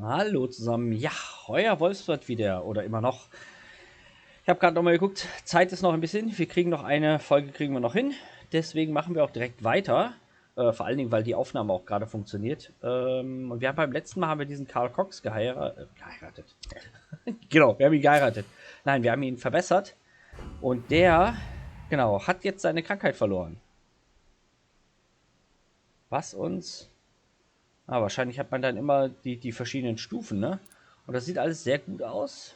Hallo zusammen. Ja, heuer Wolfsburg wieder oder immer noch. Ich habe gerade noch mal geguckt, Zeit ist noch ein bisschen. Wir kriegen noch eine Folge, kriegen wir noch hin. Deswegen machen wir auch direkt weiter. Vor allen Dingen, weil die Aufnahme auch gerade funktioniert. Und wir haben beim letzten Mal haben wir diesen Karl Cox geheiratet. Genau, wir haben ihn geheiratet. Nein, wir haben ihn verbessert. Und der, genau, hat jetzt seine Krankheit verloren. Was uns. Wahrscheinlich hat man dann immer die verschiedenen Stufen, ne? Und das sieht alles sehr gut aus.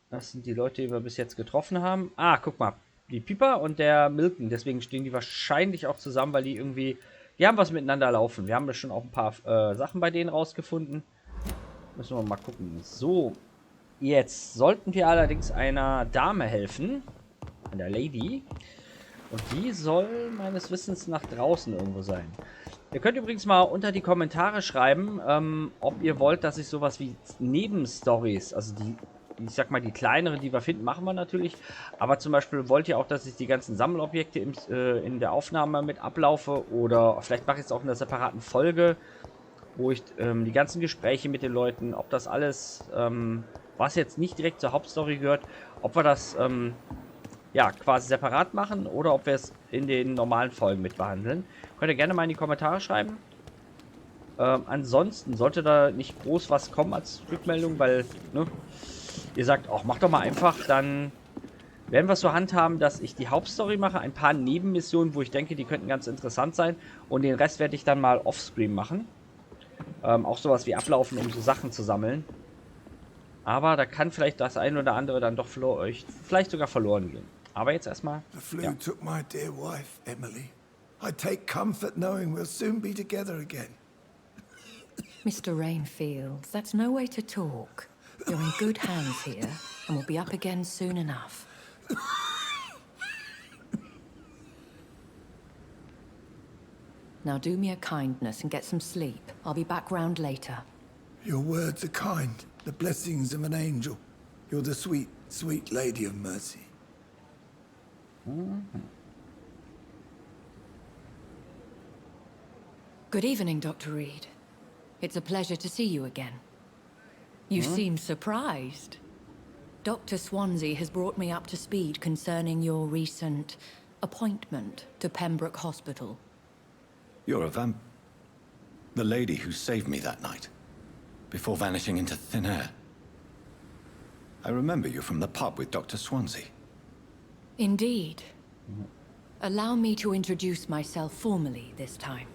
Das sind die Leute, die wir bis jetzt getroffen haben. Guck mal. Die Piper und der Milton. Deswegen stehen die wahrscheinlich auch zusammen, weil die irgendwie. Die haben was miteinander laufen. Wir haben da schon auch ein paar Sachen bei denen rausgefunden. Müssen wir mal gucken. So. Jetzt sollten wir allerdings einer Dame helfen. Einer Lady. Und die soll meines Wissens nach draußen irgendwo sein. Ihr könnt übrigens mal unter die Kommentare schreiben, ob ihr wollt, dass ich sowas wie Nebenstories, also die, ich sag mal, die kleineren, die wir finden, machen wir natürlich. Aber zum Beispiel wollt ihr auch, dass ich die ganzen Sammelobjekte in der Aufnahme mit ablaufe oder vielleicht mache ich es auch in einer separaten Folge, wo ich die ganzen Gespräche mit den Leuten, ob das alles, was jetzt nicht direkt zur Hauptstory gehört, ob wir das ja, quasi separat machen oder ob wir es in den normalen Folgen mit behandeln. Könnt ihr gerne mal in die Kommentare schreiben. Ansonsten sollte da nicht groß was kommen als Rückmeldung, weil, ne, ihr sagt, auch mach doch mal einfach, dann werden wir es so handhaben, dass ich die Hauptstory mache, ein paar Nebenmissionen, wo ich denke, die könnten ganz interessant sein und den Rest werde ich dann mal offscreen machen. Auch sowas wie ablaufen, um so Sachen zu sammeln. Aber da kann vielleicht das ein oder andere dann doch für euch vielleicht sogar verloren gehen. Aber jetzt erstmal, The flu ja. took my dear wife, Emily. I take comfort knowing we'll soon be together again. Mr. Rainfield, that's no way to talk. You're in good hands here, and we'll be up again soon enough. Now do me a kindness and get some sleep. I'll be back round later. Your words are kind, the blessings of an angel. You're the sweet, sweet lady of mercy. Good evening, Dr. Reed. It's a pleasure to see you again. You seem surprised. Dr. Swansea has brought me up to speed concerning your recent appointment to Pembroke Hospital. You're a the lady who saved me that night, before vanishing into thin air. I remember you from the pub with Dr. Swansea. Indeed. Allow me to introduce myself formally this time.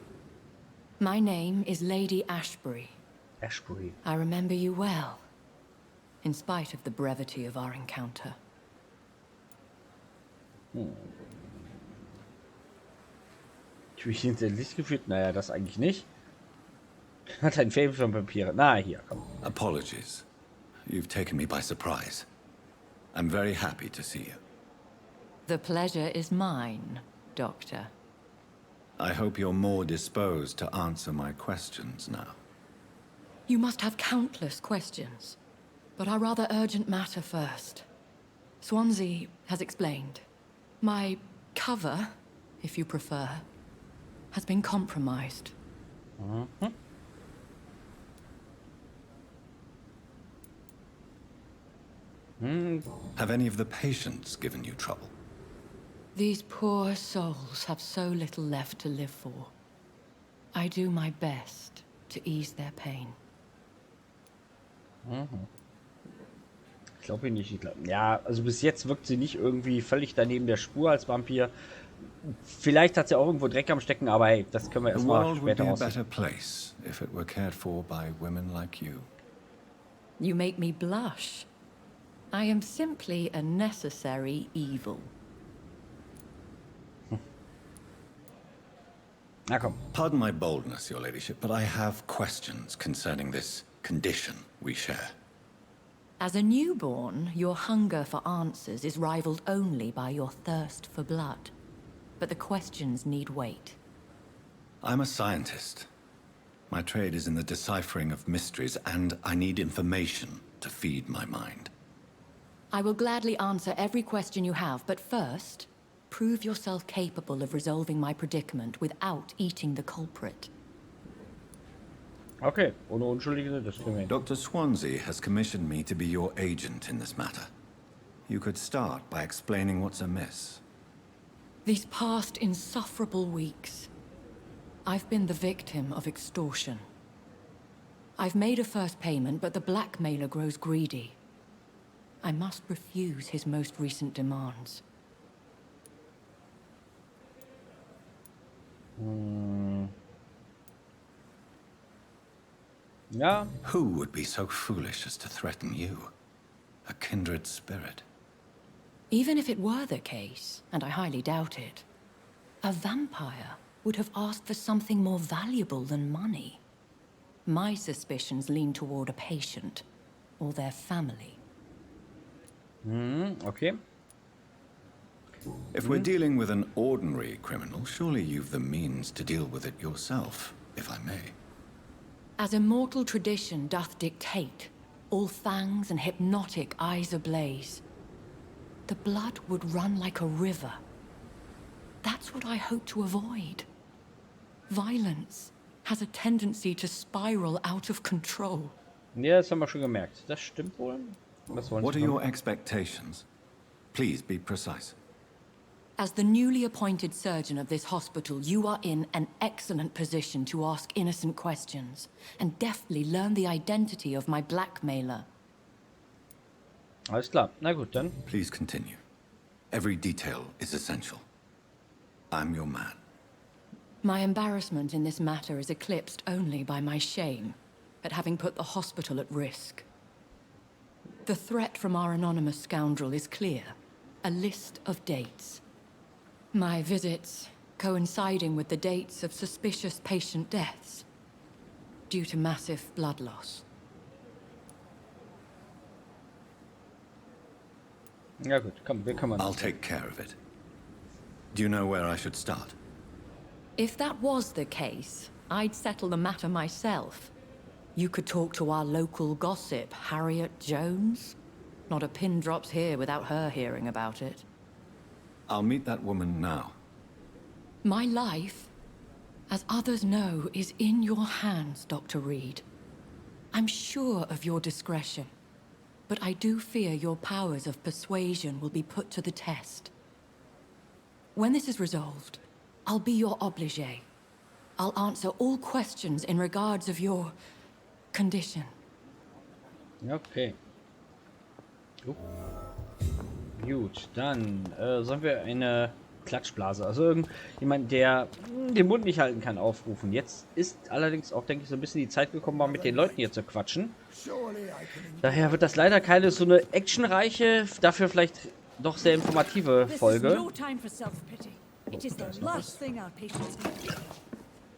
My name is Lady Ashbury. Ashbury. I remember you well, in spite of the brevity of our encounter. Ich mich hinter Licht geführt? Naja, das eigentlich nicht. Hat ein Faible für Vampyre. Na, hier, komm. Apologies. You've taken me by surprise. I'm very happy to see you. The pleasure is mine, Doctor. I hope you're more disposed to answer my questions now. You must have countless questions, but our rather urgent matter first. Swansea has explained. My cover, if you prefer, has been compromised. Have any of the patients given you trouble? These poor souls have so little left to live for. I do my best to ease their pain. Ich glaube nicht. Ja, also bis jetzt wirkt sie nicht irgendwie völlig daneben der Spur als Vampir. Vielleicht hat sie auch irgendwo Dreck am Stecken, aber hey, das können wir The erstmal world would später be a raus. better place if it were cared for by women like you. You make me blush. I am simply a necessary evil. Na komm. Pardon my boldness, your ladyship, but I have questions concerning this condition we share. As a newborn, your hunger for answers is rivaled only by your thirst for blood. But the questions need wait. I'm a scientist. My trade is in the deciphering of mysteries, and I need information to feed my mind. I will gladly answer every question you have, but first, prove yourself capable of resolving my predicament without eating the culprit. Okay, ohne Unschuldige, das kriegen wir hin. Dr. Swansea has commissioned me to be your agent in this matter. You could start by explaining what's amiss. These past insufferable weeks, I've been the victim of extortion. I've made a first payment, but the blackmailer grows greedy. I must refuse his most recent demands. Ja, Who would be so foolish as to threaten you? A kindred spirit. Even if it were the case, and I highly doubt it, a vampire would have asked for something more valuable than money. My suspicions lean toward a patient or their family. okay. If we're dealing with an ordinary criminal, surely you've the means to deal with it yourself, if I may. As immortal tradition doth dictate, all fangs and hypnotic eyes ablaze, the blood would run like a river. That's what I hope to avoid. Violence has a tendency to spiral out of control. Ja, das haben wir schon gemerkt. Das stimmt wohl. Was wollen What Sie are von- your expectations? Please be precise. As the newly appointed surgeon of this hospital, you are in an excellent position to ask innocent questions and deftly learn the identity of my blackmailer. Alles klar. Na gut, dann. Please continue. Every detail is essential. I'm your man. My embarrassment in this matter is eclipsed only by my shame at having put the hospital at risk. The threat from our anonymous scoundrel is clear. A list of dates. My visits coinciding with the dates of suspicious patient deaths due to massive blood loss. Ja gut, komm, wir kümmern I'll uns. take care of it. Do you know where I should start? If that was the case, I'd settle the matter myself. You could talk to our local gossip, Harriet Jones. Not a pin drops here without her hearing about it. I'll meet that woman now. My life, as others know, is in your hands, Dr. Reed. I'm sure of your discretion, but I do fear your powers of persuasion will be put to the test. When this is resolved, I'll be your obligé. I'll answer all questions in regards of your condition. Okay. Gut, dann sollen wir eine Klatschblase, also irgendjemand, der den Mund nicht halten kann, aufrufen. Jetzt ist allerdings auch, denke ich, so ein bisschen die Zeit gekommen, mal mit den Leuten hier zu quatschen. Daher wird das leider keine so eine actionreiche, dafür vielleicht doch sehr informative Folge.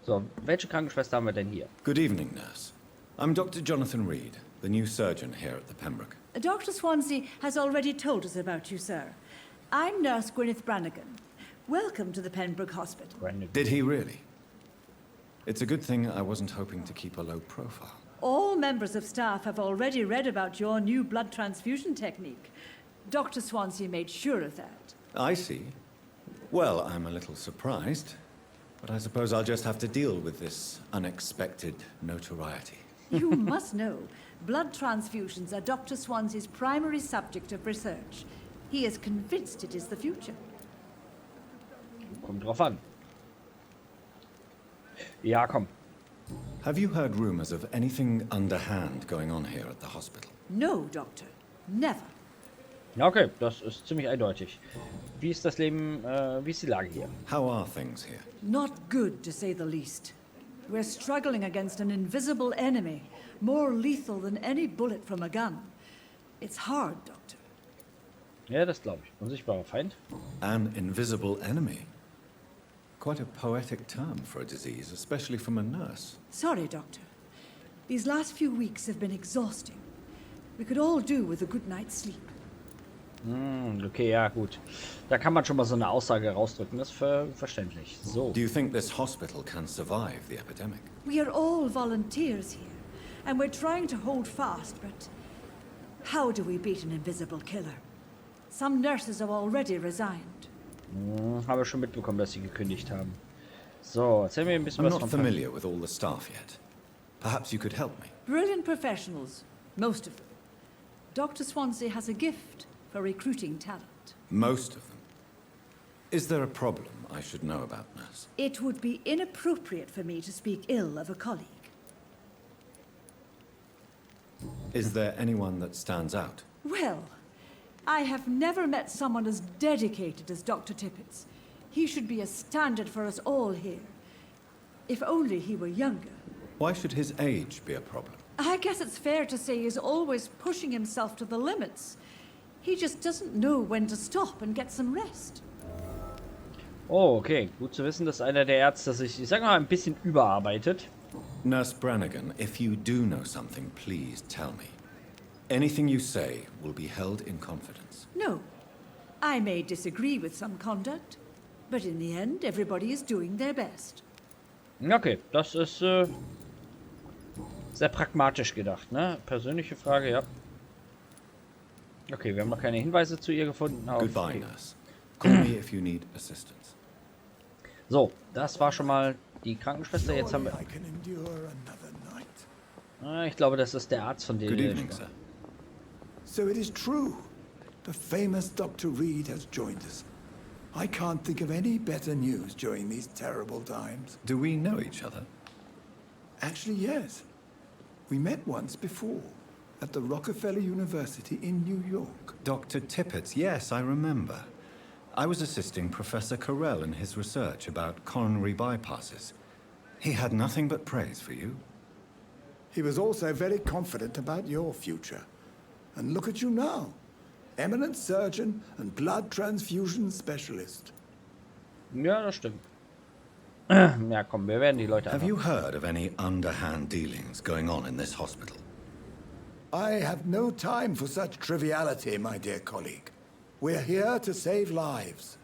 So, welche Krankenschwester haben wir denn hier? Good evening, nurse. I'm Dr. Jonathan Reed, the new surgeon here at the Pembroke. Dr. Swansea has already told us about you, sir. I'm Nurse Gwyneth Brannigan. Welcome to the Pembroke Hospital. Did he really? It's a good thing I wasn't hoping to keep a low profile. All members of staff have already read about your new blood transfusion technique. Dr. Swansea made sure of that. I see. Well, I'm a little surprised, but I suppose I'll just have to deal with this unexpected notoriety. You must know, blood transfusions are Dr. Swansea's primary subject of research. He is convinced it is the future. Kommt drauf an. Ja, komm. Have you heard rumors of anything underhand going on here at the hospital? No, Doctor. Never. Ja, okay, das ist ziemlich eindeutig. Wie ist das Leben, wie ist die Lage hier? How are things here? Not good, to say the least. We're struggling against an invisible enemy, more lethal than any bullet from a gun. It's hard, Doctor. Ja, das glaube ich. Unsichtbarer Feind. An invisible enemy. Quite a poetic term for a disease, especially from a nurse. Sorry, Doctor. These last few weeks have been exhausting. We could all do with a good night's sleep. Okay, ja, gut. Da kann man schon mal so eine Aussage rausdrücken. Das ist verständlich. So. Do you think this hospital can survive the epidemic? We are all volunteers here, and we're trying to hold fast, but how do we beat an invisible killer? Some nurses have already resigned. Habe schon mitbekommen, dass sie gekündigt haben. So, erzähl mir ein bisschen I'm was not von familiar with all the staff yet. Perhaps you could help me. Brilliant professionals, most of them. Dr. Swansea has a gift for recruiting talent. Most of them. Is there a problem I should know about, nurse? It would be inappropriate for me to speak ill of a colleague. Is there anyone that stands out? Well, I have never met someone as dedicated as Dr. Tippett's. He should be a standard for us all here. If only he were younger. Why should his age be a problem? I guess it's fair to say he's always pushing himself to the limits. He just doesn't know when to stop and get some rest. Oh, okay. Gut zu wissen, dass einer der Ärzte sich, ich sag mal, ein bisschen überarbeitet. Nurse Brannigan, if you do know something, please tell me. Anything you say will be held in confidence. No. I may disagree with some conduct, but in the end, everybody is doing their best. Okay, das ist sehr pragmatisch gedacht, ne? Persönliche Frage, ja. Okay, wir haben noch keine Hinweise zu ihr gefunden. Goodbye, nurse. Call me if you need assistance. So, das war schon mal die Krankenschwester. Jetzt haben wir... I can endure another night. Ich glaube, das ist der Arzt, von dem Good wir evening, sprachen. sir. So it is true. The famous Dr. Reed has joined us. I can't think of any better news during these terrible times. Do we know each other? Actually, yes. We met once before at the Rockefeller University in New York. Dr. Tippett's, yes, I remember. I was assisting Professor Carell in his research about coronary bypasses. He had nothing but praise for you. He was also very confident about your future. And look at you now. Eminent surgeon and blood transfusion specialist. Ja, das stimmt. Ja, komm, wir werden die Leute Have einfach... you heard of any underhand dealings going on in this hospital? I have no time for such triviality, my dear colleague. We're here to save lives.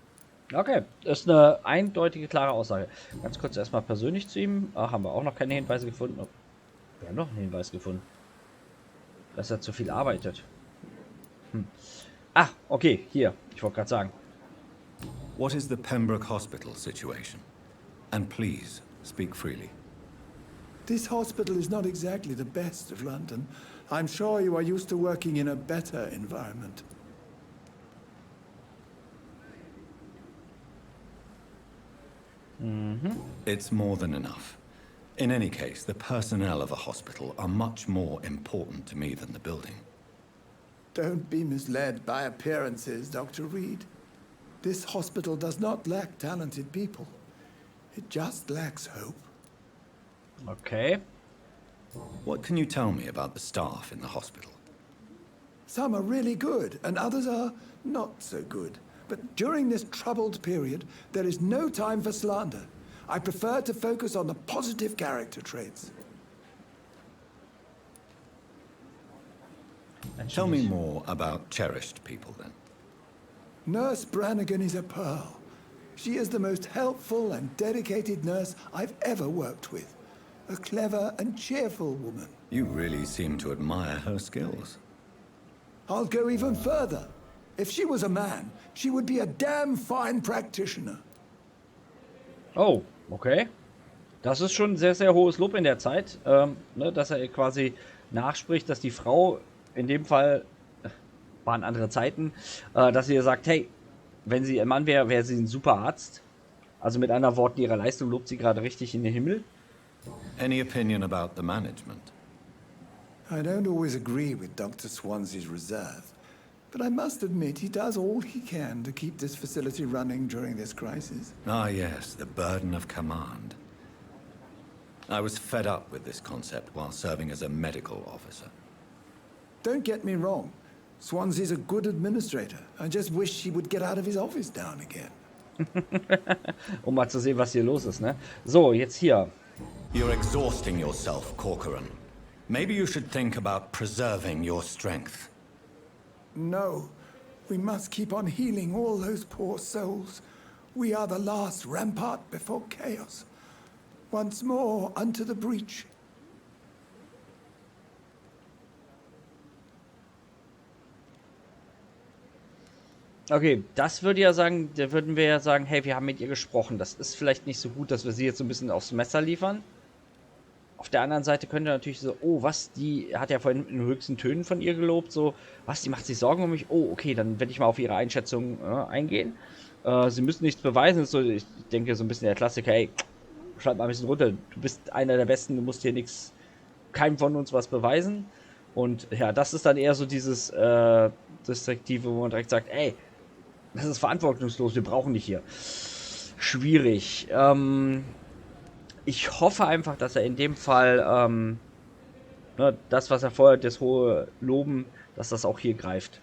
Okay, das ist eine eindeutige, klare Aussage. Ganz kurz erstmal persönlich zu ihm. Haben wir auch noch keine Hinweise gefunden. Oh, wir haben noch einen Hinweis gefunden. Dass er zu viel arbeitet. Ach, okay, hier. Ich wollte gerade sagen. What is the Pembroke Hospital situation? And please, speak freely. This hospital is not exactly the best of London. I'm sure you are used to working in a better environment. It's more than enough. In any case, the personnel of a hospital are much more important to me than the building. Don't be misled by appearances, Dr. Reed. This hospital does not lack talented people. It just lacks hope. Okay. What can you tell me about the staff in the hospital? Some are really good, and others are not so good. But during this troubled period, there is no time for slander. I prefer to focus on the positive character traits. Tell me more about cherished people, then. Nurse Brannigan is a pearl. She is the most helpful and dedicated nurse I've ever worked with. A clever and cheerful woman. You really seem to admire her skills. I'll go even further. If she was a man, she would be a damn fine practitioner. Oh, okay. Das ist schon ein sehr, sehr hohes Lob in der Zeit, ne, dass er quasi nachspricht, dass die Frau, in dem Fall, waren andere Zeiten, dass sie sagt, hey, wenn sie ein Mann wäre, wäre sie ein super Arzt. Also mit anderen Worten, ihre Leistung lobt sie gerade richtig in den Himmel. Any opinion about the management? I don't always agree with Dr. Swansea's reserve, but I must admit he does all he can to keep this facility running during this crisis. Ah, yes, the burden of command. I was fed up with this concept while serving as a medical officer. Don't get me wrong. Swansea's a good administrator. I just wish he would get out of his office now and again. Um mal zu sehen, was hier los ist, ne? So, jetzt hier. You're exhausting yourself, Corcoran. Maybe you should think about preserving your strength. No, we must keep on healing all those poor souls. We are the last rampart before chaos. Once more unto the breach. Okay, das würde ja sagen, da würden wir ja sagen, hey, wir haben mit ihr gesprochen. Das ist vielleicht nicht so gut, dass wir sie jetzt so ein bisschen aufs Messer liefern. Auf der anderen Seite könnte natürlich so, oh, was, die hat ja vorhin in den höchsten Tönen von ihr gelobt, so, was, die macht sich Sorgen um mich? Oh, okay, dann werde ich mal auf ihre Einschätzung eingehen. Sie müssen nichts beweisen, ist so, ich denke, so ein bisschen der Klassiker, hey, schreib mal ein bisschen runter, du bist einer der Besten, du musst hier nichts, keinem von uns was beweisen. Und ja, das ist dann eher so dieses Restriktive, wo man direkt sagt, ey, das ist verantwortungslos, wir brauchen dich hier. Schwierig. Ich hoffe einfach, dass er in dem Fall ne, das, was er vorher, das hohe Loben, dass das auch hier greift.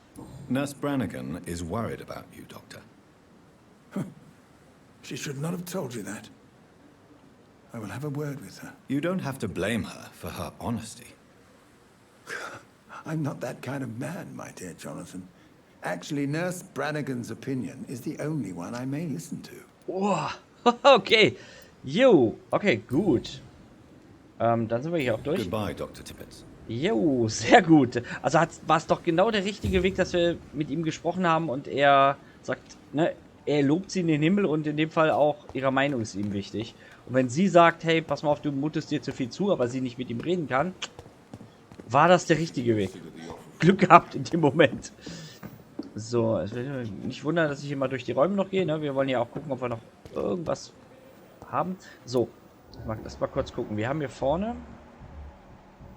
Nurse Brannigan is worried about you, Doctor. She should not have told you that. I will have a word with her. You don't have to blame her for her honesty. I'm not that kind of man, my dear Jonathan. Actually, Nurse Brannigan's opinion is the only one I may listen to. Oh, okay. Jo, okay, gut. Dann sind wir hier auch durch. Goodbye, Dr. Tippett. Jo, sehr gut. Also war es doch genau der richtige Weg, dass wir mit ihm gesprochen haben und er sagt, ne, er lobt sie in den Himmel und in dem Fall auch ihre Meinung ist ihm wichtig. Und wenn sie sagt, hey, pass mal auf, du mutest dir zu viel zu, aber sie nicht mit ihm reden kann, war das der richtige Weg. Glück gehabt in dem Moment. So, es will nicht wundern, dass ich hier mal durch die Räume noch gehe. Ne? Wir wollen ja auch gucken, ob wir noch irgendwas haben. So, lass mal kurz gucken. Wir haben hier vorne,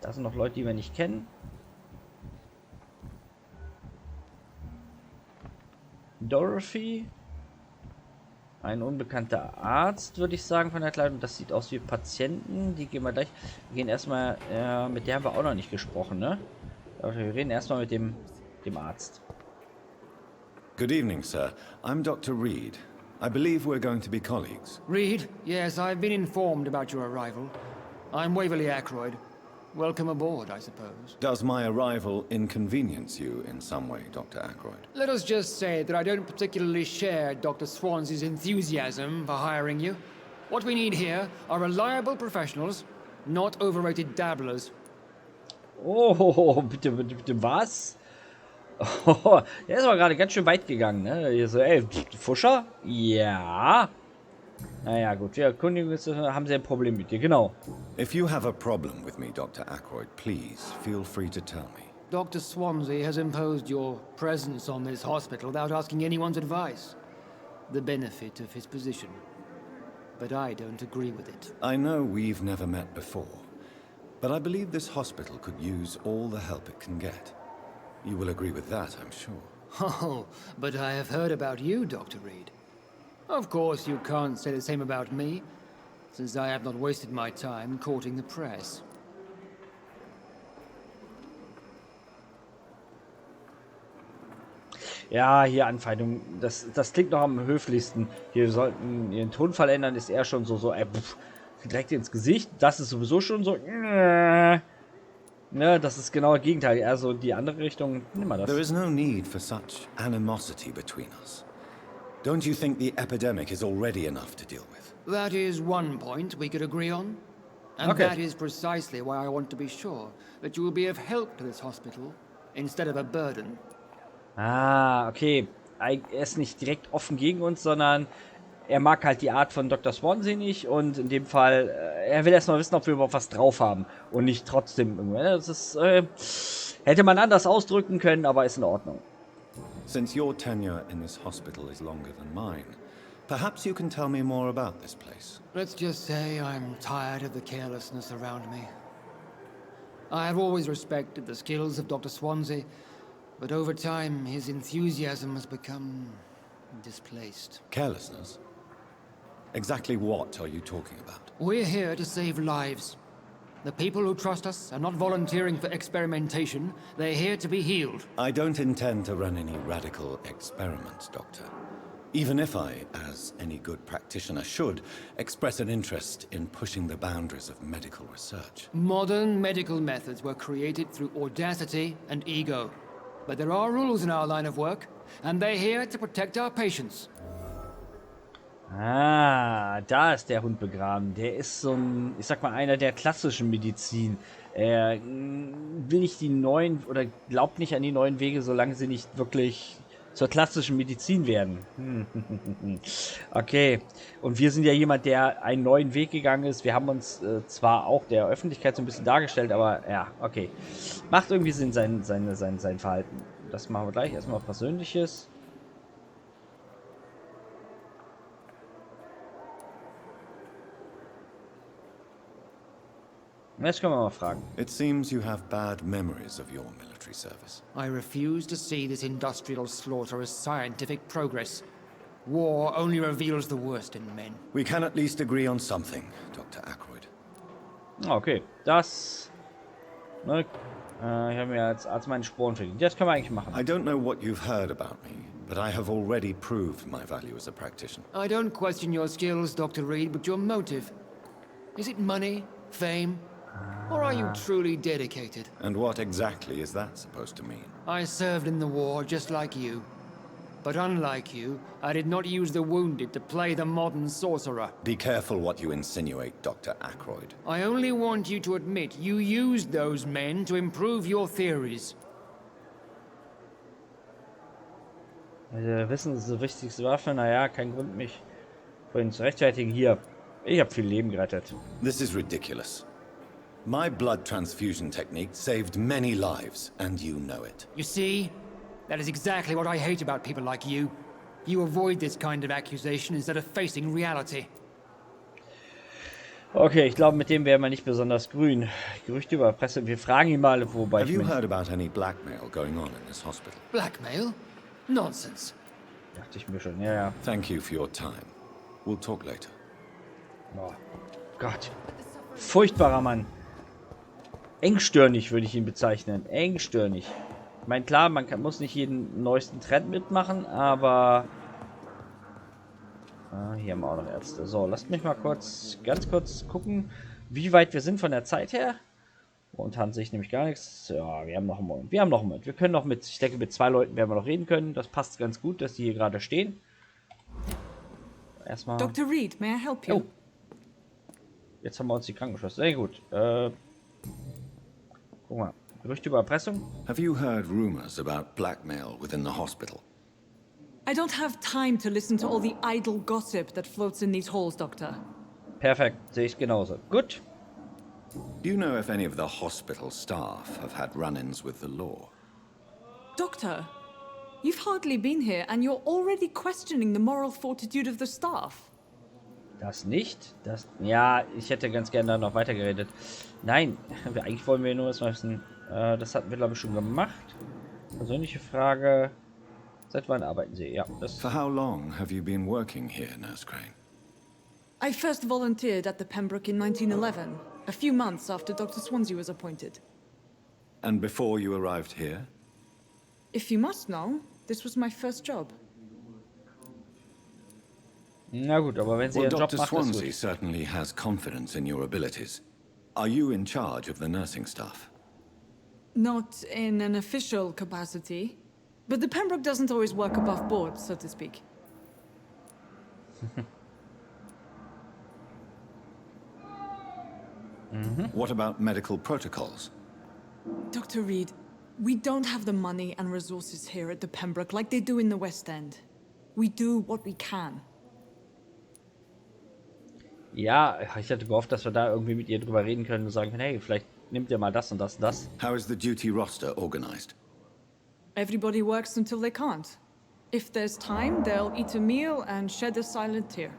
da sind noch Leute, die wir nicht kennen. Dorothy. Ein unbekannter Arzt, würde ich sagen, von der Kleidung. Das sieht aus wie Patienten. Die gehen wir gleich. Wir gehen erstmal, mit der haben wir auch noch nicht gesprochen, ne? Aber wir reden erstmal mit dem Arzt. Good evening, sir. I'm Dr. Reed. I believe we're going to be colleagues. Reed? Yes, I've been informed about your arrival. I'm Waverly Ackroyd. Welcome aboard, I suppose. Does my arrival inconvenience you in some way, Dr. Ackroyd? Let us just say that I don't particularly share Dr. Swansea's enthusiasm for hiring you. What we need here are reliable professionals, not overrated dabblers. Oh, bitte was? Oh, der ist aber gerade ganz schön weit gegangen, ne? Hier so, ey, Fuscher? Ja. Naja, gut, wir erkundigen uns, haben sie ein Problem mit dir, genau. If you have a problem with me, Dr. Ackroyd, please feel free to tell me. Dr. Swansea has imposed your presence on this hospital without asking anyone's advice. The benefit of his position. But I don't agree with it. I know we've never met before, but I believe this hospital could use all the help it can get. You will agree with that, I'm sure. Oh, but I have heard about you, Dr. Reed. Of course, you can't say the same about me, since I have not wasted my time courting the press. Ja, hier Anfeindung, das klingt noch am höflichsten. Hier sollten ihren Tonfall ändern, ist eher schon so, direkt ins Gesicht. Das ist sowieso schon so, ne, das ist genau das Gegenteil. Eher so die andere Richtung, nimm mal das. There is no need for such animosity between us. Don't you think the epidemic is already enough to deal with? That is one point we could agree on. And Okay. that is precisely why I want to be sure that you will be of help to this hospital, instead of a burden. Ah, okay. Er ist nicht direkt offen gegen uns, sondern er mag halt die Art von Dr. Swansea nicht und in dem Fall, er will erstmal wissen, ob wir überhaupt was drauf haben und nicht trotzdem. Das ist, hätte man anders ausdrücken können, aber ist in Ordnung. Since your tenure in this hospital is longer than mine, perhaps you can tell me more about this place. Let's just say I'm tired of the carelessness around me. I have always respected the skills of Dr. Swansea, but over time his enthusiasm has become displaced. Carelessness? Exactly what are you talking about? We're here to save lives. The people who trust us are not volunteering for experimentation. They're here to be healed. I don't intend to run any radical experiments, Doctor. Even if I, as any good practitioner should, express an interest in pushing the boundaries of medical research. Modern medical methods were created through audacity and ego. But there are rules in our line of work, and they're here to protect our patients. Ah, da ist der Hund begraben. Der ist so ein, ich sag mal, einer der klassischen Medizin. Er will nicht die neuen oder glaubt nicht an die neuen Wege, solange sie nicht wirklich zur klassischen Medizin werden. Okay. Und wir sind ja jemand, der einen neuen Weg gegangen ist. Wir haben uns zwar auch der Öffentlichkeit so ein bisschen dargestellt, aber ja, okay. Macht irgendwie Sinn, sein Verhalten. Das machen wir gleich. Erstmal Persönliches. Jetzt können wir mal fragen. It seems you have bad memories of your military service. I refuse to see this industrial slaughter as scientific progress. War only reveals the worst in men. We can at least agree on something, Dr. Ackroyd. Okay, das... Ne, ich habe mir als meine Sporen verdient. Das können wir eigentlich machen. I don't know what you've heard about me, but I have already proved my value as a practitioner. I don't question your skills, Dr. Reed, but your motive. Is it money, fame, or are you truly dedicated? And what exactly is that supposed to mean? I served in the war just like you. But unlike you, I did not use the wounded to play the modern sorcerer. Be careful what you insinuate, Dr. Ackroyd. I only want you to admit you used those men to improve your theories. Wissen ist die wichtigste Waffe. Naja, kein Grund, mich vorhin zu rechtfertigen. Hier, ich habe viel Leben gerettet. This is ridiculous. My blood transfusion technique saved many lives, and you know it. You see? That is exactly what I hate about people like you. You avoid this kind of accusation instead of facing reality. Okay, ich glaube, mit dem wären wir nicht besonders grün. Gerüchte über Presse. Wir fragen ihn mal, wobei Have you heard about any blackmail going on in this hospital? Blackmail? Nonsense. Dachte ich mir schon, ja, ja. Thank you for your time. We'll talk later. Oh Gott. Furchtbarer Mann. Engstirnig würde ich ihn bezeichnen. Engstirnig. Ich meine, klar, muss nicht jeden neuesten Trend mitmachen, aber... hier haben wir auch noch Ärzte. So, lasst mich mal ganz kurz gucken, wie weit wir sind von der Zeit her. Momentan sehe ich nämlich gar nichts. Ja, wir haben noch einen Moment. Wir können noch ich denke, mit 2 Leuten werden wir noch reden können. Das passt ganz gut, dass die hier gerade stehen. Erstmal... Dr. Reed, may I help you? Oh. Jetzt haben wir uns die Krankenschwester. Sehr gut. Guck mal. Gerüchte über Erpressung? Have you heard rumors about blackmail within the hospital? I don't have time to listen to all the idle gossip that floats in these halls, Doctor. Perfekt, sehe ich genauso. Gut. Do you know if any of the hospital staff have had run-ins with the law? Doctor, you've hardly been here and you're already questioning the moral fortitude of the staff. Das nicht? Das... Ja, ich hätte ganz gerne da noch weitergeredet. Nein, eigentlich wollen wir nur erstmal wissen... das hatten wir, glaube ich, schon gemacht. Persönliche Frage. Seit wann arbeiten Sie? Ja, das... For how long have you been working here, Nurse Crane? I first volunteered at the Pembroke in 1911, a few months after Dr. Swansea was appointed. And before you arrived here? If you must know, this was my first job. Na gut, aber wenn Sie Well, Ihren Job Dr. macht, ist Swansea gut. certainly has confidence in your abilities. Are you in charge of the nursing staff? Not in an official capacity, but the Pembroke doesn't always work above board, so to speak. What about medical protocols? Dr. Reed, we don't have the money and resources here at the Pembroke like they do in the West End. We do what we can. Ja, ich hatte gehofft, dass wir da irgendwie mit ihr drüber reden können und sagen können, hey, vielleicht nimmt ihr mal das und das und das. How is the duty roster organized? Everybody works until they can't. If there's time, they'll eat a meal and shed a silent tear.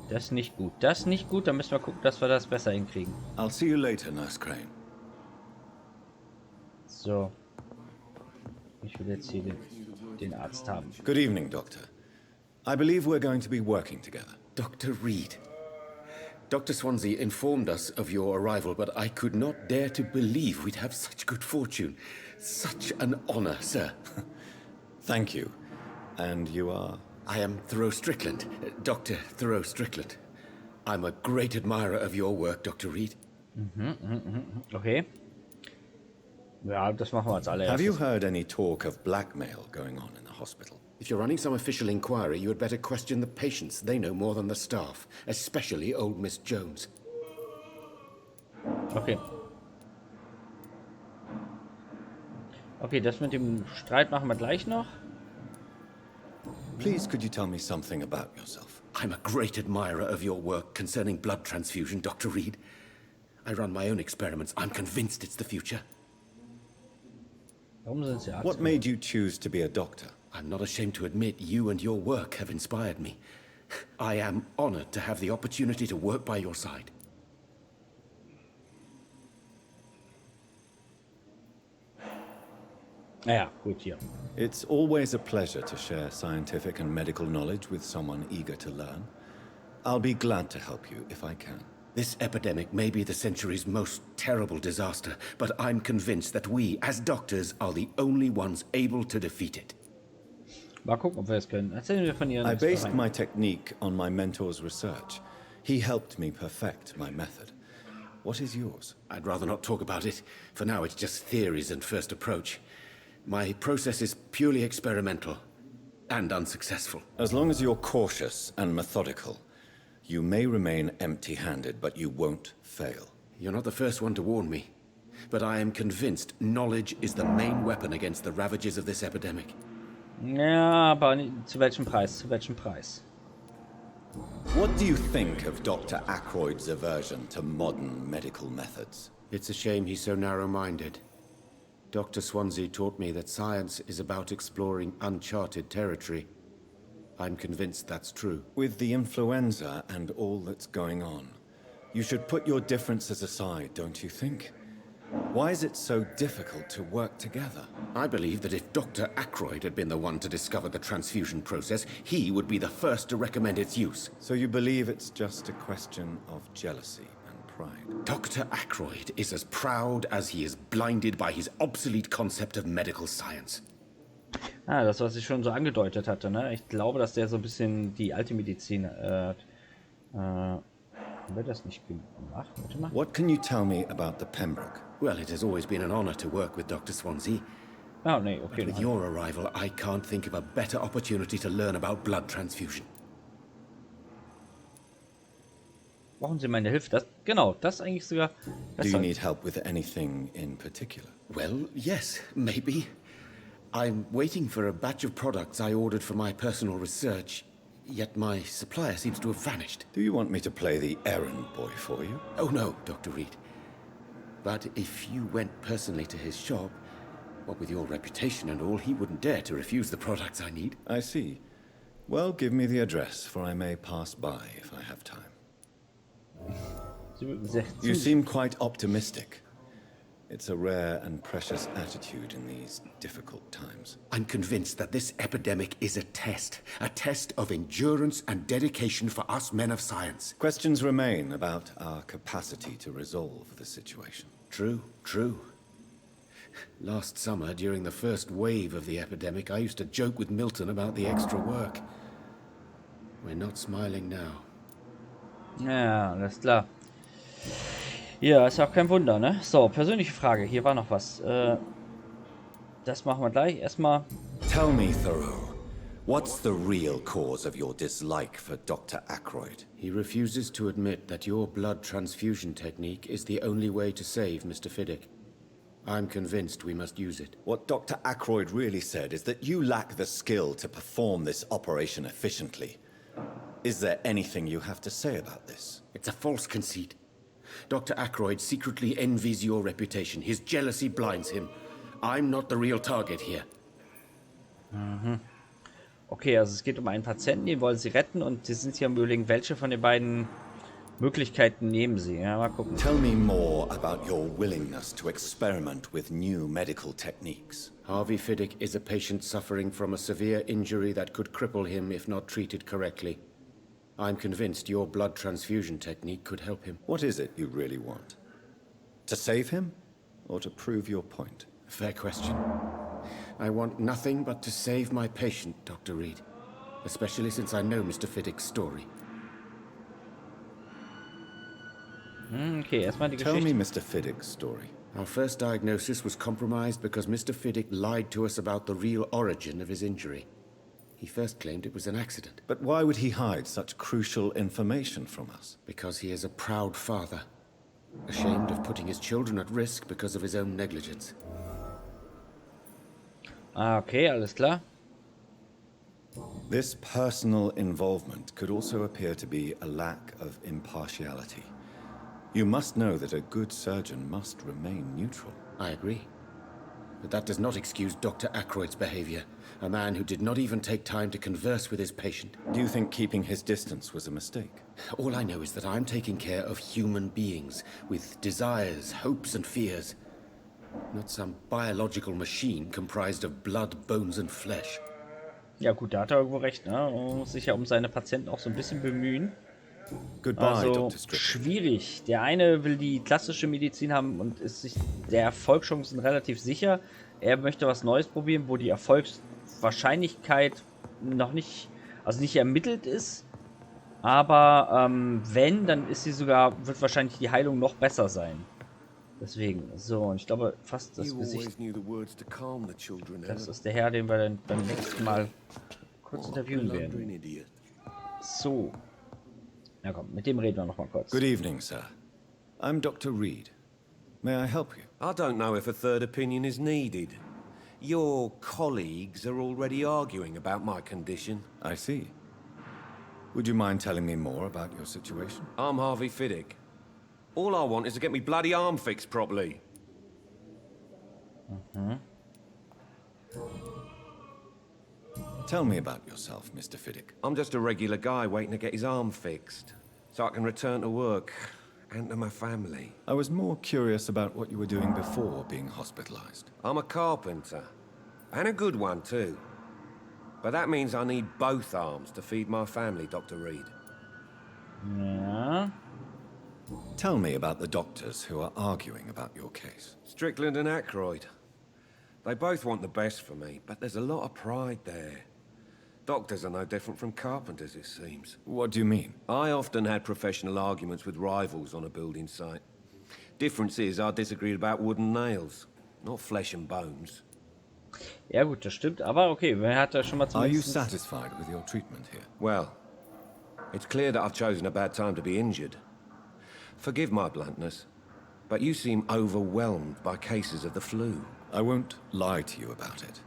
Das ist nicht gut. Das ist nicht gut, dann müssen wir gucken, dass wir das besser hinkriegen. I'll see you later, Nurse Crane. So. Ich will jetzt hier den Arzt haben. Good evening, Doctor. I believe we're going to be working together. Dr. Reed. Dr. Swansea informed us of your arrival, but I could not dare to believe we'd have such good fortune. Such an honor, sir. Thank you. And you are? I am Thoreau Strickland, Dr. Thoreau Strickland. I'm a great admirer of your work, Dr. Reed. Okay. Ja, das machen wir als allererstes. Have you heard any talk of blackmail going on in the hospital? If you're running some official inquiry, you had better question the patients. They know more than the staff, especially old Miss Jones. Okay. Okay, das mit dem Streit machen wir gleich noch. Please, could you tell me something about yourself? I'm a great admirer of your work concerning blood transfusion, Dr. Reed. I run my own experiments. I'm convinced it's the future. Warum sind Sie Arzt? What made you choose to be a doctor? I'm not ashamed to admit you and your work have inspired me. I am honored to have the opportunity to work by your side. Naja, gut, hier. It's always a pleasure to share scientific and medical knowledge with someone eager to learn. I'll be glad to help you if I can. This epidemic may be the century's most terrible disaster, but I'm convinced that we, as doctors, are the only ones able to defeat it. Mal gucken, ob wir es können. Erzählen wir von Ihren I based Experimenten. my technique on my mentor's research. He helped me perfect my method. What is yours? I'd rather not talk about it. For now, it's just theories and first approach. My process is purely experimental and unsuccessful. As long as you're cautious and methodical, you may remain empty-handed, but you won't fail. You're not the first one to warn me, but I am convinced knowledge is the main weapon against the ravages of this epidemic. Ja, aber zu welchem Preis? Zu welchem Preis? What do you think of Dr. Ackroyd's aversion to modern medical methods? It's a shame he's so narrow-minded. Dr. Swansea taught me that science is about exploring uncharted territory. I'm convinced that's true. With the influenza and all that's going on, you should put your differences aside, don't you think? Why is it so difficult to work together? I believe that if Dr. Ackroyd had been the one to discover the transfusion process, he would be the first to recommend its use. So you believe it's just a question of jealousy and pride? Dr. Ackroyd is as proud as he is blinded by his obsolete concept of medical science. Ah, das, was ich schon so angedeutet hatte, ne? Ich glaube, dass der so ein bisschen die alte Medizin haben wir das nicht gemacht? Warte mal. What can you tell me about the Pembroke? Well, it has always been an honor to work with Dr. Swansea. Ah, nee, okay. But with your arrival, I can't think of a better opportunity to learn about blood transfusion. Brauchen Sie meine Hilfe? Das, genau, das eigentlich sogar Do besser. you need help with anything in particular? Well, yes, maybe. I'm waiting for a batch of products I ordered for my personal research, yet my supplier seems to have vanished. Do you want me to play the errand boy for you? Oh no, Dr. Reed. But if you went personally to his shop, what with your reputation and all, he wouldn't dare to refuse the products I need. I see. Well, give me the address, for I may pass by if I have time. You seem quite optimistic. It's a rare and precious attitude in these difficult times. I'm convinced that this epidemic is a test of endurance and dedication for us men of science. Questions remain about our capacity to resolve the situation. True, true. Last summer, during the first wave of the epidemic, I used to joke with Milton about the extra work. We're not smiling now. Ja, alles klar. Ja, ist auch kein Wunder, ne? So, persönliche Frage. Hier war noch was. Das machen wir gleich. Erstmal. Tell me, Thoreau, what's the real cause of your dislike for Dr. Ackroyd? He refuses to admit that your blood transfusion technique is the only way to save Mr. Fiddick. I'm convinced we must use it. What Dr. Ackroyd really said is that you lack the skill to perform this operation efficiently. Is there anything you have to say about this? It's a false conceit. Dr. Ackroyd secretly envies your reputation. His jealousy blinds him. I'm not the real target here. Okay, also es geht um einen Patienten, den wollen sie retten und sie sind hier am Überlegen, welche von den beiden Möglichkeiten nehmen sie. Ja, mal gucken. Tell me more about your willingness to experiment with new medical techniques. Harvey Fiddick is a patient suffering from a severe injury that could cripple him if not treated correctly. I'm convinced your blood transfusion technique could help him. What is it you really want? To save him, or to prove your point? Fair question. I want nothing but to save my patient, Dr. Reed. Especially since I know Mr. Fiddick's story. Okay, erstmal die Tell Geschichte. me Mr. Fiddick's story. Our first diagnosis was compromised because Mr. Fiddick lied to us about the real origin of his injury. He first claimed it was an accident. But why would he hide such crucial information from us? Because he is a proud father, ashamed of putting his children at risk because of his own negligence. Ah, okay, alles klar. This personal involvement could also appear to be a lack of impartiality. You must know that a good surgeon must remain neutral. I agree. But that does not excuse Dr. Ackroyd's behavior. A man who did not even take time to converse with his patient. Do you think keeping his distance was a mistake? All I know is that I'm taking care of human beings with desires, hopes and fears. Not some biological machine comprised of blood, bones and flesh. Ja gut, da hat er irgendwo recht, ne? Man muss sich ja um seine Patienten auch so ein bisschen bemühen. Goodbye, Also Dr. Strickland. schwierig. Der eine will die klassische Medizin haben und ist sich der Erfolgschancen relativ sicher. Er möchte was Neues probieren, wo die Erfolgswahrscheinlichkeit noch nicht, also nicht ermittelt ist. Aber wenn, dann ist sie sogar, wird wahrscheinlich die Heilung noch besser sein. Deswegen, so, und ich glaube fast das Gesicht, das ist der Herr, den wir dann beim nächsten Mal kurz interviewen werden. So. Ja komm, mit dem reden wir noch mal kurz. Good evening, sir. I'm Dr. Reed. May I help you? I don't know if a third opinion is needed. Your colleagues are already arguing about my condition. I see. Would you mind telling me more about your situation? I'm Harvey Fiddick. All I want is to get me bloody arm fixed properly. Tell me about yourself, Mr. Fiddick. I'm just a regular guy waiting to get his arm fixed, so I can return to work and to my family. I was more curious about what you were doing before being hospitalized. I'm a carpenter, and a good one too. But that means I need both arms to feed my family, Dr. Reed. Ja. Tell me about the doctors who are arguing about your case. Strickland and Ackroyd. They both want the best for me, but there's a lot of pride there. Doctors are no different from carpenters, it seems. What do you mean? I often had professional arguments with rivals on a building site. Difference is, I disagreed about wooden nails, not flesh and bones. Ja gut, das stimmt, aber okay, wer hat da schon mal Are you zumindest... satisfied with your treatment here? Well, it's clear that I've chosen a bad time to be injured. Forgive my bluntness, but you seem overwhelmed by cases of the flu. I won't lie to you about it.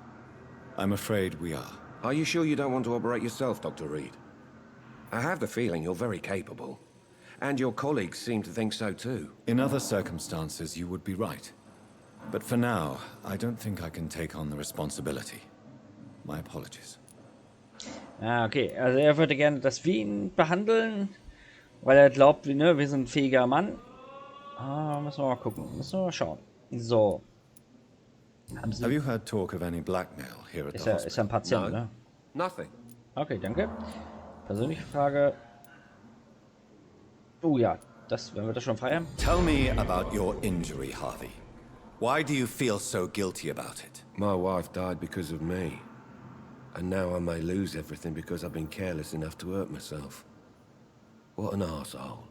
I'm afraid we are. Are you sure you don't want to operate yourself, Dr. Reed? I have the feeling you're very capable. And your colleagues seem to think so too. In other circumstances, you would be right. But for now, I don't think I can take on the responsibility. My apologies. Ah, okay, also er würde gerne, dass wir ihn behandeln, weil er glaubt, ne, wir sind ein fähiger Mann. Ah, müssen wir mal gucken, müssen wir mal schauen. So. Haben Sie... Have you heard talk of any blackmail here at the hospital? Ist er ein Patient, No. ne? Nothing. Okay, danke. Persönliche Frage. Oh ja, das, wenn wir das schon frei haben. Tell me about your injury, Harvey. Why do you feel so guilty about it? My wife died because of me. And now I may lose everything because I've been careless enough to hurt myself. What an arsehole.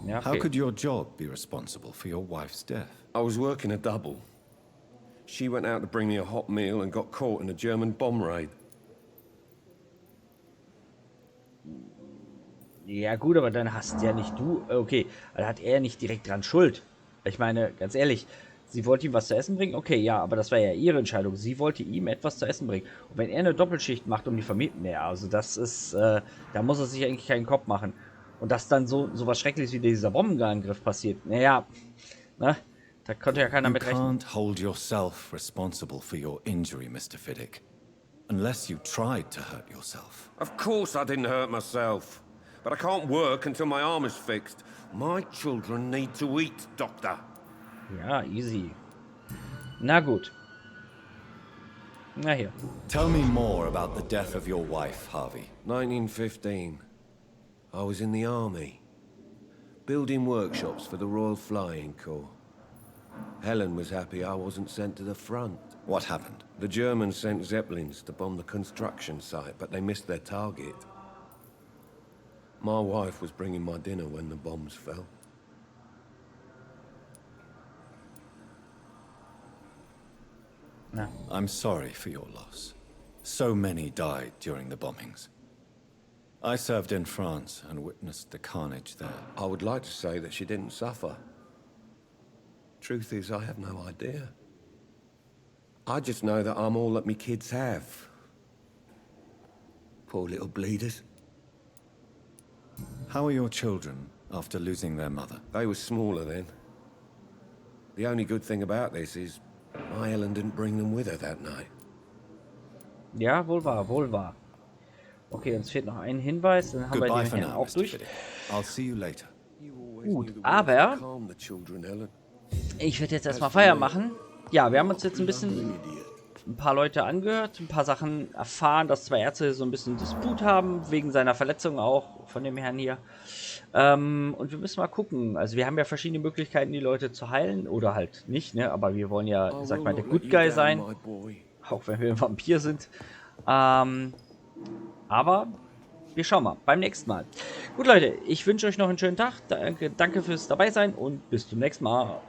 Ja, How okay. could your job be responsible for your wife's death? I was working a double. She went out to bring me a hot meal and got caught in a German bomb raid. Ja gut, aber dann hast ja nicht du... Okay, dann hat er nicht direkt dran Schuld. Ich meine, ganz ehrlich, sie wollte ihm was zu essen bringen? Okay, ja, aber das war ja ihre Entscheidung. Sie wollte ihm etwas zu essen bringen. Und wenn er eine Doppelschicht macht, um die Familie... Naja, also das ist... da muss er sich eigentlich keinen Kopf machen. Und dass dann so was Schreckliches wie dieser Bombenangriff passiert. Naja, ne? Da konnte ja keiner You mit rechnen. can't hold yourself responsible for your injury, Mr. Fiddick. Unless you tried to hurt yourself. Of course I didn't hurt myself. But I can't work until my arm is fixed. My children need to eat, Doctor. Ja, easy. Na gut. Na hier. Tell me more about the death of your wife, Harvey. 1915. I was in the army. Building workshops for the Royal Flying Corps. Helen was happy I wasn't sent to the front. What happened? The Germans sent Zeppelins to bomb the construction site, but they missed their target. My wife was bringing my dinner when the bombs fell. I'm sorry for your loss. So many died during the bombings. I served in France and witnessed the carnage there. I would like to say that she didn't suffer. Truth is, I have no idea. I just know that I'm all that me kids have. Poor little bleeders. How are your children after losing their mother? They were smaller then. The only good thing about this is my Helen didn't bring them with her that night. Ja, wohl wahr, wohl wahr. Okay, uns fehlt noch ein Hinweis, dann haben wir Goodbye den for hier now, auch Mr. durch. Fiddick. I'll see you later. Gut, aber ich werde jetzt erstmal Feier machen. Ja, wir haben uns jetzt ein paar Leute angehört, ein paar Sachen erfahren, dass zwei Ärzte so ein bisschen Disput haben, wegen seiner Verletzung auch, von dem Herrn hier. Und wir müssen mal gucken. Also wir haben ja verschiedene Möglichkeiten, die Leute zu heilen oder halt nicht, ne? Aber wir wollen ja, sag mal, der Good Guy sein, auch wenn wir ein Vampir sind. Aber wir schauen mal beim nächsten Mal. Gut, Leute, ich wünsche euch noch einen schönen Tag. Danke fürs Dabeisein und bis zum nächsten Mal.